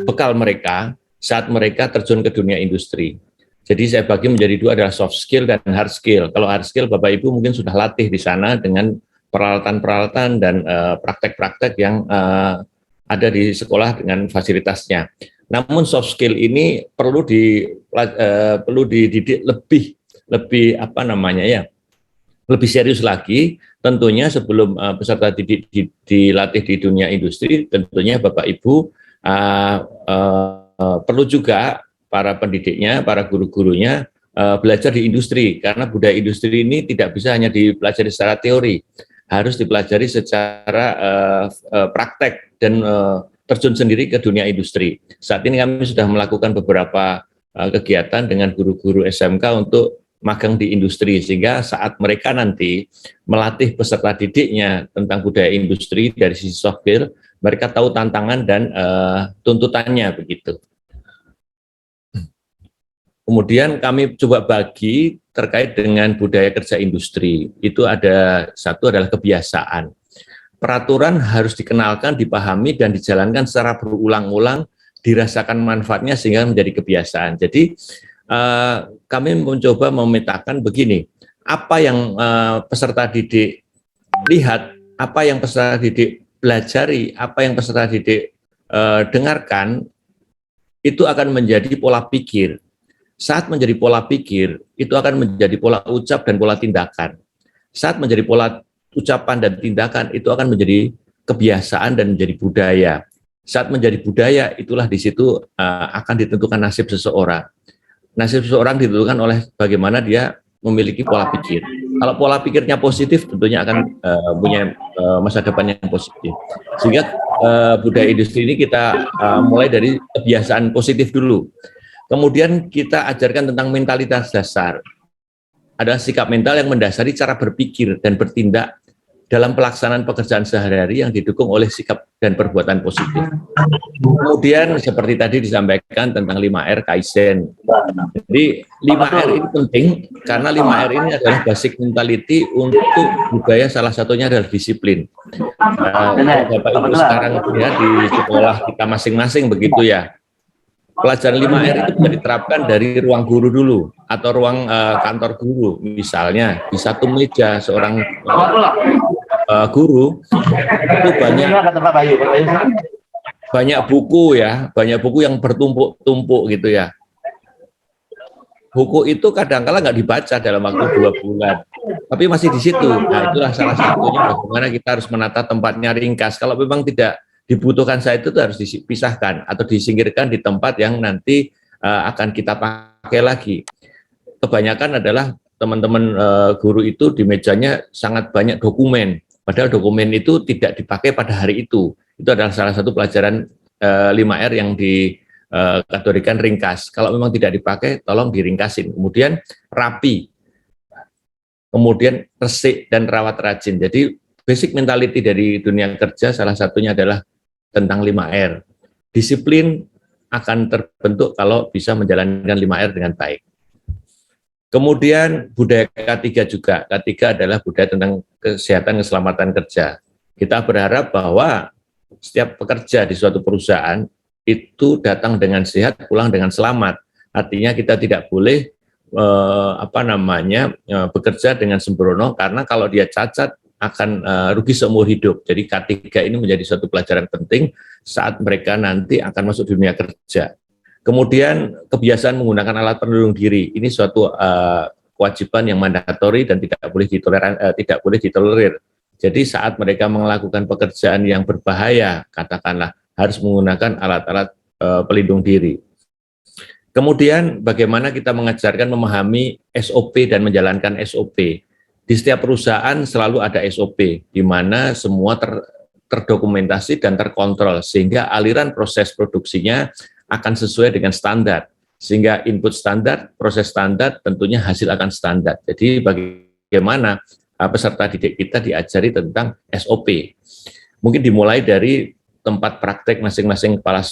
bekal mereka saat mereka terjun ke dunia industri. Jadi saya bagi menjadi dua, adalah soft skill dan hard skill. Kalau hard skill Bapak Ibu mungkin sudah latih di sana dengan peralatan-peralatan dan praktek-praktek yang ada di sekolah dengan fasilitasnya. Namun soft skill ini perlu dididik lebih apa namanya ya, lebih serius lagi. Tentunya sebelum peserta didik dilatih di dunia industri, tentunya Bapak Ibu perlu juga para pendidiknya, para guru-gurunya belajar di industri, karena budaya industri ini tidak bisa hanya dipelajari secara teori, harus dipelajari secara praktek dan terjun sendiri ke dunia industri. Saat ini kami sudah melakukan beberapa kegiatan dengan guru-guru SMK untuk magang di industri, sehingga saat mereka nanti melatih peserta didiknya tentang budaya industri dari sisi soft skill, mereka tahu tantangan dan tuntutannya begitu. Kemudian kami coba bagi terkait dengan budaya kerja industri. Itu ada satu adalah kebiasaan. Peraturan harus dikenalkan, dipahami, dan dijalankan secara berulang-ulang, dirasakan manfaatnya sehingga menjadi kebiasaan. Jadi kami mencoba memetakan begini, apa yang peserta didik lihat, apa yang peserta didik pelajari, apa yang peserta didik dengarkan, itu akan menjadi pola pikir. Saat menjadi pola pikir, itu akan menjadi pola ucap dan pola tindakan. Saat menjadi pola ucapan dan tindakan, itu akan menjadi kebiasaan dan menjadi budaya. Saat menjadi budaya, itulah di situ akan ditentukan nasib seseorang. Nasib seseorang ditentukan oleh bagaimana dia memiliki pola pikir. Kalau pola pikirnya positif, tentunya akan punya masa depan yang positif. Sehingga budaya industri ini kita mulai dari kebiasaan positif dulu. Kemudian kita ajarkan tentang mentalitas dasar. Ada sikap mental yang mendasari cara berpikir dan bertindak dalam pelaksanaan pekerjaan sehari-hari yang didukung oleh sikap dan perbuatan positif. Kemudian seperti tadi disampaikan tentang 5R Kaizen. Jadi 5R ini penting karena 5R ini adalah basic mentality untuk budaya, salah satunya adalah disiplin. Bapak Ibu sekarang ya di sekolah kita masing-masing begitu ya. Pelajaran 5R itu bisa diterapkan dari ruang guru dulu atau ruang kantor guru. Misalnya di satu meja seorang guru itu banyak buku ya, banyak buku yang bertumpuk-tumpuk gitu ya. Buku itu kadang-kala nggak dibaca dalam waktu 2 bulan, tapi masih di situ. Nah, itulah salah satunya bagaimana kita harus menata tempatnya ringkas. Kalau memang tidak dibutuhkan saat itu harus dipisahkan atau disingkirkan di tempat yang nanti akan kita pakai lagi. Kebanyakan adalah teman-teman guru itu di mejanya sangat banyak dokumen, padahal dokumen itu tidak dipakai pada hari itu. Itu adalah salah satu pelajaran 5R yang dikategorikan ringkas. Kalau memang tidak dipakai, tolong diringkasin. Kemudian rapi, kemudian resik dan rawat rajin. Jadi basic mentality dari dunia kerja salah satunya adalah tentang 5R. Disiplin akan terbentuk kalau bisa menjalankan 5R dengan baik. Kemudian budaya K3 juga. K3 adalah budaya tentang kesehatan keselamatan kerja. Kita berharap bahwa setiap pekerja di suatu perusahaan itu datang dengan sehat, pulang dengan selamat. Artinya kita tidak boleh bekerja dengan sembrono, karena kalau dia cacat akan rugi seumur hidup. Jadi K3 ini menjadi suatu pelajaran penting saat mereka nanti akan masuk dunia kerja. Kemudian kebiasaan menggunakan alat pelindung diri, ini suatu kewajiban yang mandatori dan tidak boleh ditolerir. Jadi saat mereka melakukan pekerjaan yang berbahaya, katakanlah harus menggunakan alat-alat pelindung diri. Kemudian bagaimana kita mengajarkan memahami SOP dan menjalankan SOP. Di setiap perusahaan selalu ada SOP, di mana semua terdokumentasi dan terkontrol, sehingga aliran proses produksinya akan sesuai dengan standar. Sehingga input standar, proses standar, tentunya hasil akan standar. Jadi bagaimana peserta didik kita diajari tentang SOP. Mungkin dimulai dari tempat praktek masing-masing kepala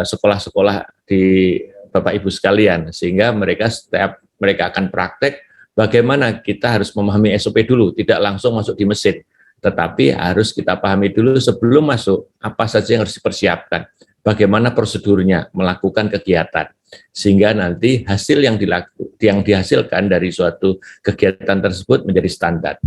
sekolah-sekolah di Bapak Ibu sekalian, sehingga setiap mereka akan praktek, bagaimana kita harus memahami SOP dulu, tidak langsung masuk di mesin, tetapi harus kita pahami dulu sebelum masuk, apa saja yang harus dipersiapkan. bagaimana prosedurnya melakukan kegiatan, sehingga nanti hasil yang dihasilkan dari suatu kegiatan tersebut menjadi standar.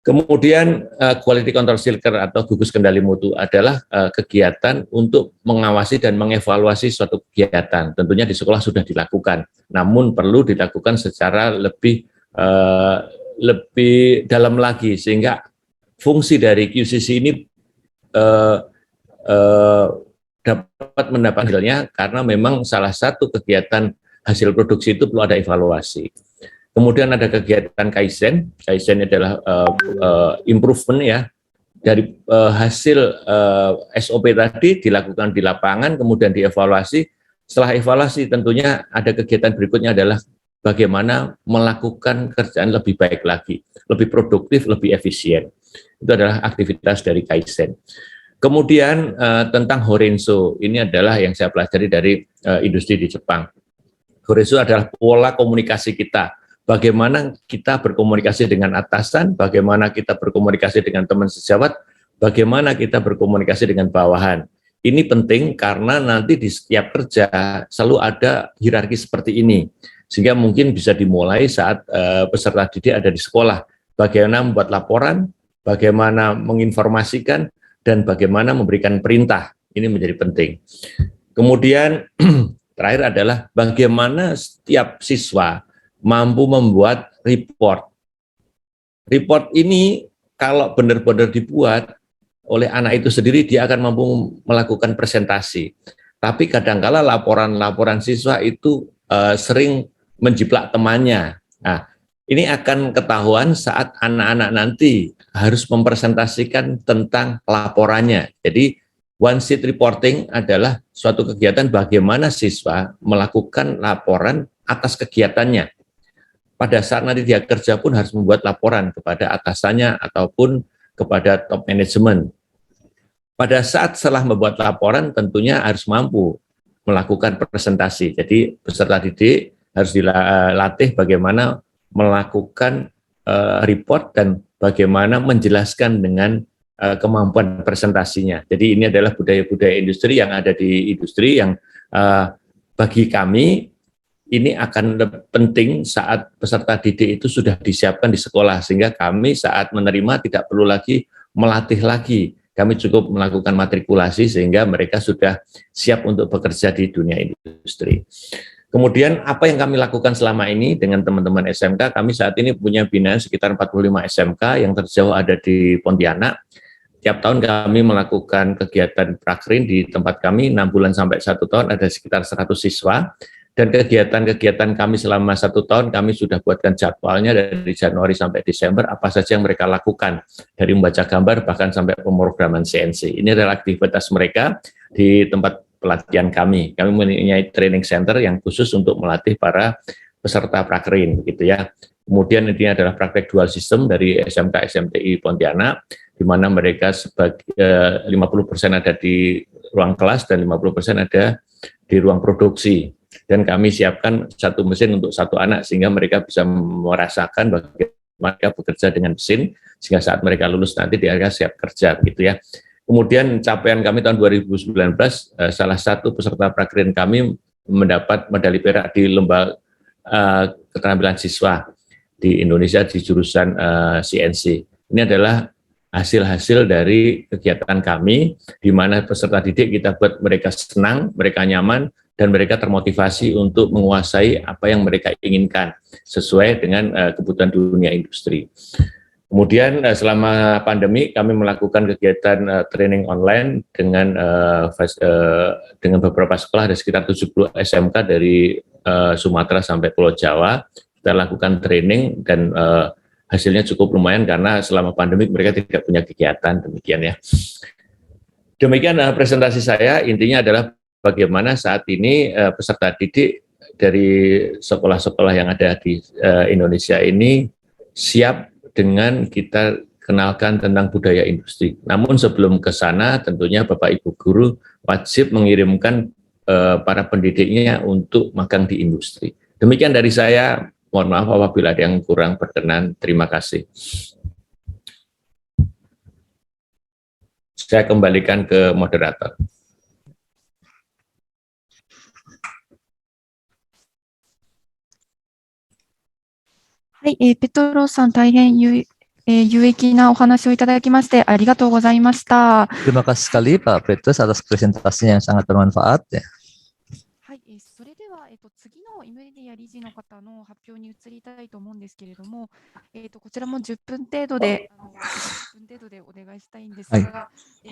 Kemudian quality control circle atau gugus kendali mutu adalah kegiatan untuk mengawasi dan mengevaluasi suatu kegiatan. Tentunya di sekolah sudah dilakukan, namun perlu dilakukan secara lebih dalam lagi, sehingga fungsi dari QCC ini dapat mendapat hasilnya, karena memang salah satu kegiatan hasil produksi itu perlu ada evaluasi. Kemudian ada kegiatan Kaizen. Kaizen adalah improvement ya dari hasil SOP tadi dilakukan di lapangan, kemudian dievaluasi. Setelah evaluasi tentunya ada kegiatan berikutnya adalah bagaimana melakukan kerjaan lebih baik lagi, lebih produktif, lebih efisien. Itu adalah aktivitas dari Kaizen. Kemudian tentang Horenso, ini adalah yang saya pelajari dari industri di Jepang. Horenso adalah pola komunikasi kita. Bagaimana kita berkomunikasi dengan atasan, bagaimana kita berkomunikasi dengan teman sejawat, bagaimana kita berkomunikasi dengan bawahan. Ini penting karena nanti di setiap kerja selalu ada hierarki seperti ini. Sehingga mungkin bisa dimulai saat peserta didik ada di sekolah. Bagaimana membuat laporan, bagaimana menginformasikan, dan bagaimana memberikan perintah. Ini menjadi penting. Kemudian terakhir adalah bagaimana setiap siswa mampu membuat report. Report ini kalau benar-benar dibuat oleh anak itu sendiri, dia akan mampu melakukan presentasi. Tapi kadangkala laporan-laporan siswa itu sering menjiplak temannya. Nah, ini akan ketahuan saat anak-anak nanti harus mempresentasikan tentang laporannya. Jadi, one sheet reporting adalah suatu kegiatan bagaimana siswa melakukan laporan atas kegiatannya. Pada saat nanti dia kerja pun harus membuat laporan kepada atasannya ataupun kepada top manajemen. Pada saat setelah membuat laporan tentunya harus mampu melakukan presentasi. Jadi peserta didik harus dilatih bagaimana melakukan report dan bagaimana menjelaskan dengan kemampuan presentasinya. Jadi ini adalah budaya-budaya industri yang ada di industri yang bagi kami ini akan penting saat peserta didik itu sudah disiapkan di sekolah, sehingga kami saat menerima tidak perlu lagi melatih lagi. Kami cukup melakukan matrikulasi sehingga mereka sudah siap untuk bekerja di dunia industri. Kemudian apa yang kami lakukan selama ini dengan teman-teman SMK, kami saat ini punya binaan sekitar 45 SMK yang terjauh ada di Pontianak. Tiap tahun kami melakukan kegiatan prakrin di tempat kami, 6 bulan sampai 1 tahun ada sekitar 100 siswa. Dan kegiatan-kegiatan kami selama 1 tahun kami sudah buatkan jadwalnya dari Januari sampai Desember, apa saja yang mereka lakukan, dari membaca gambar bahkan sampai pemrograman CNC. Ini adalah aktivitas mereka di tempat pelatihan kami. Kami mempunyai training center yang khusus untuk melatih para peserta prakrin, gitu ya. Kemudian ini adalah praktek dual system dari SMK SMTI Pontianak, di mana mereka sebagai 50% ada di ruang kelas dan 50% ada di ruang produksi. Dan kami siapkan 1 mesin untuk 1 anak sehingga mereka bisa merasakan bagaimana mereka bekerja dengan mesin sehingga saat mereka lulus nanti mereka siap kerja, gitu ya. Kemudian capaian kami tahun 2019, salah satu peserta prakrin kami mendapat medali perak di lomba keterampilan siswa di Indonesia di jurusan CNC. Ini adalah hasil-hasil dari kegiatan kami, di mana peserta didik kita buat mereka senang, mereka nyaman, dan mereka termotivasi untuk menguasai apa yang mereka inginkan sesuai dengan kebutuhan dunia industri. Kemudian selama pandemi kami melakukan kegiatan training online dengan beberapa sekolah, ada sekitar 70 SMK dari Sumatera sampai Pulau Jawa. Kita lakukan training dan hasilnya cukup lumayan karena selama pandemi mereka tidak punya kegiatan, demikian ya. Demikian presentasi saya, intinya adalah bagaimana saat ini peserta didik dari sekolah-sekolah yang ada di Indonesia ini siap dengan kita kenalkan tentang budaya industri. Namun sebelum ke sana tentunya Bapak Ibu guru wajib mengirimkan para pendidiknya untuk magang di industri. Demikian dari saya, mohon maaf apabila ada yang kurang berkenan. Terima kasih. Saya kembalikan ke moderator. はい、ペトロさん、大変有益なお話をいただきましてありがとうございました。Terima kasih sekali Pak Petrus atas presentasinya yang sangat bermanfaat ya. はい、それでは、次のイムレディア理事の方の発表に移りたいと思うんですけれども、こちらも10分程度で、お願いしたいんですが、ス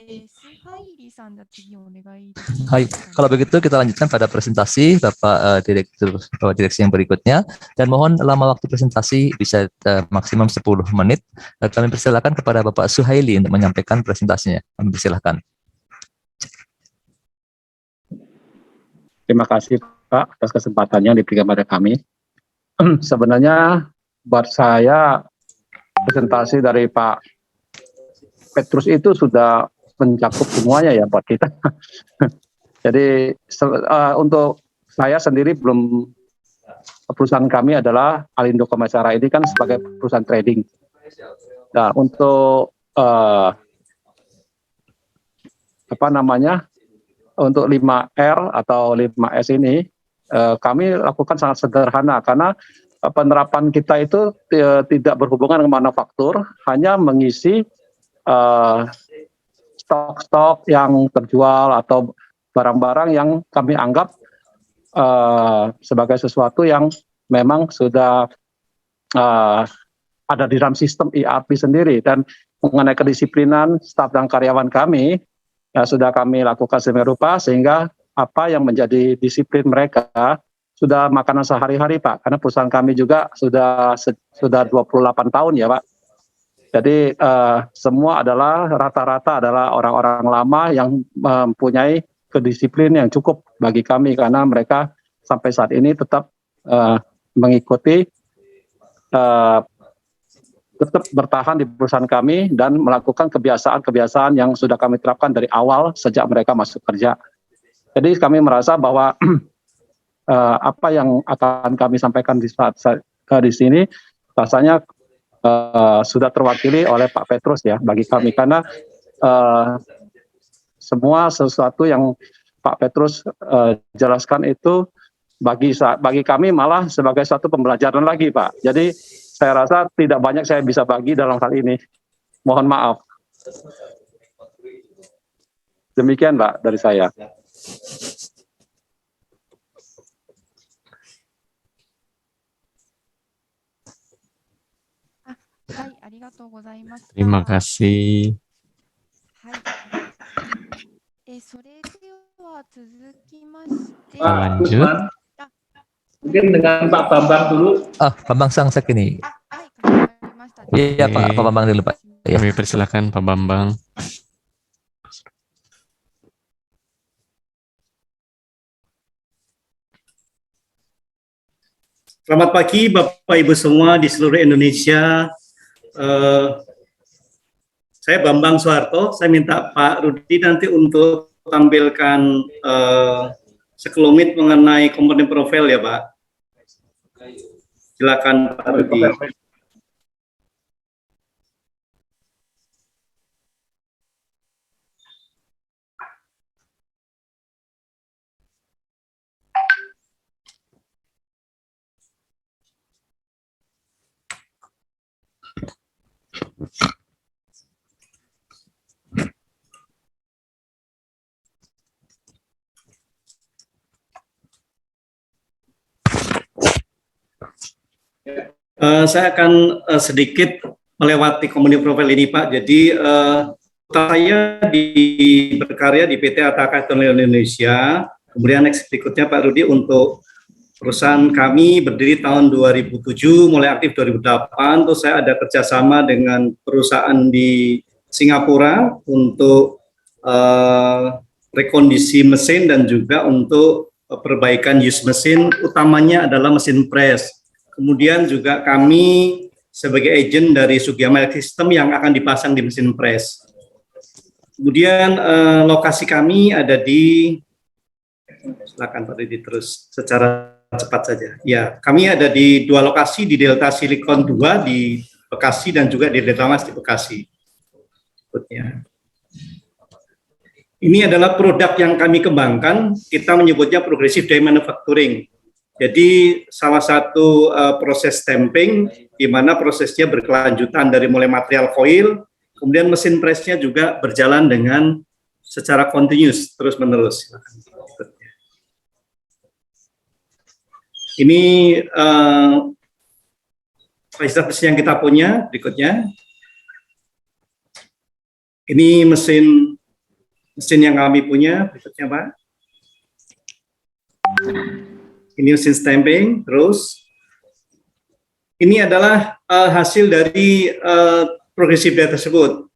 ハイリさんが次お願いいたします。 Hai, kalau begitu kita lanjutkan pada presentasi Bapak Bapak Direksi yang berikutnya dan mohon lama waktu presentasi bisa maksimum 10 menit. Kami persilakan kepada Bapak Suhaili untuk menyampaikan presentasinya. Kami persilakan. Terima kasih Pak atas kesempatan yang diberikan pada kami. Sebenarnya buat saya presentasi dari Pak Petrus itu sudah mencakup semuanya ya buat kita. Jadi untuk saya sendiri belum, perusahaan kami adalah Alindo Komasera ini kan sebagai perusahaan trading. Nah untuk untuk 5R atau 5S ini kami lakukan sangat sederhana karena penerapan kita itu tidak berhubungan dengan manufaktur, hanya mengisi stok-stok yang terjual atau barang-barang yang kami anggap sebagai sesuatu yang memang sudah ada di dalam sistem ERP sendiri. Dan mengenai kedisiplinan staf dan karyawan kami, ya sudah kami lakukan sedemikian rupa sehingga apa yang menjadi disiplin mereka sudah makanan sehari-hari Pak, karena perusahaan kami juga sudah 28 tahun ya Pak. Jadi semua adalah rata-rata adalah orang-orang lama yang mempunyai kedisiplin yang cukup bagi kami karena mereka sampai saat ini tetap mengikuti tetap bertahan di perusahaan kami dan melakukan kebiasaan-kebiasaan yang sudah kami terapkan dari awal sejak mereka masuk kerja. Jadi kami merasa bahwa apa yang akan kami sampaikan di sini rasanya sudah terwakili oleh Pak Petrus ya bagi kami, karena semua sesuatu yang Pak Petrus jelaskan itu bagi kami malah sebagai satu pembelajaran lagi Pak. Jadi saya rasa tidak banyak saya bisa bagi dalam hal ini. Mohon maaf. Demikian Mbak dari saya. Terima kasih. Lanjut. Mungkin dengan Pak Bambang dulu. Bambang Sangsakini. Iya Pak Bambang dulu Pak. Ya. Kami persilakan Pak Bambang. Selamat pagi Bapak Ibu semua di seluruh Indonesia. Saya Bambang Soeharto. Saya minta Pak Rudi nanti untuk tampilkan sekelumit mengenai komponen profil ya Pak. Silakan Pak Rudi. Saya akan sedikit melewati komponen profil ini Pak. Jadi saya berkarya di PT Ataka Indonesia. Kemudian next berikutnya Pak Rudi untuk perusahaan kami berdiri tahun 2007, mulai aktif 2008. Terus saya ada kerjasama dengan perusahaan di Singapura untuk rekondisi mesin dan juga untuk perbaikan use mesin. Utamanya adalah mesin press. Kemudian juga kami sebagai agent dari Sugiyama System yang akan dipasang di mesin press. Kemudian lokasi kami ada di, silakan Pak Ridi terus secara cepat saja. Ya, kami ada di 2 lokasi, di Delta Silicon 2 di Bekasi dan juga di Delta Mas di Bekasi. Berikutnya. Ini adalah produk yang kami kembangkan, kita menyebutnya progressive die manufacturing. Jadi salah satu proses stamping di mana prosesnya berkelanjutan dari mulai material foil, kemudian mesin pressnya juga berjalan dengan secara continuous terus menerus. Ini fasilitas mesin yang kita punya berikutnya. Ini mesin yang kami punya berikutnya, Pak. Ini mesin stamping, terus ini adalah hasil dari progresif data tersebut.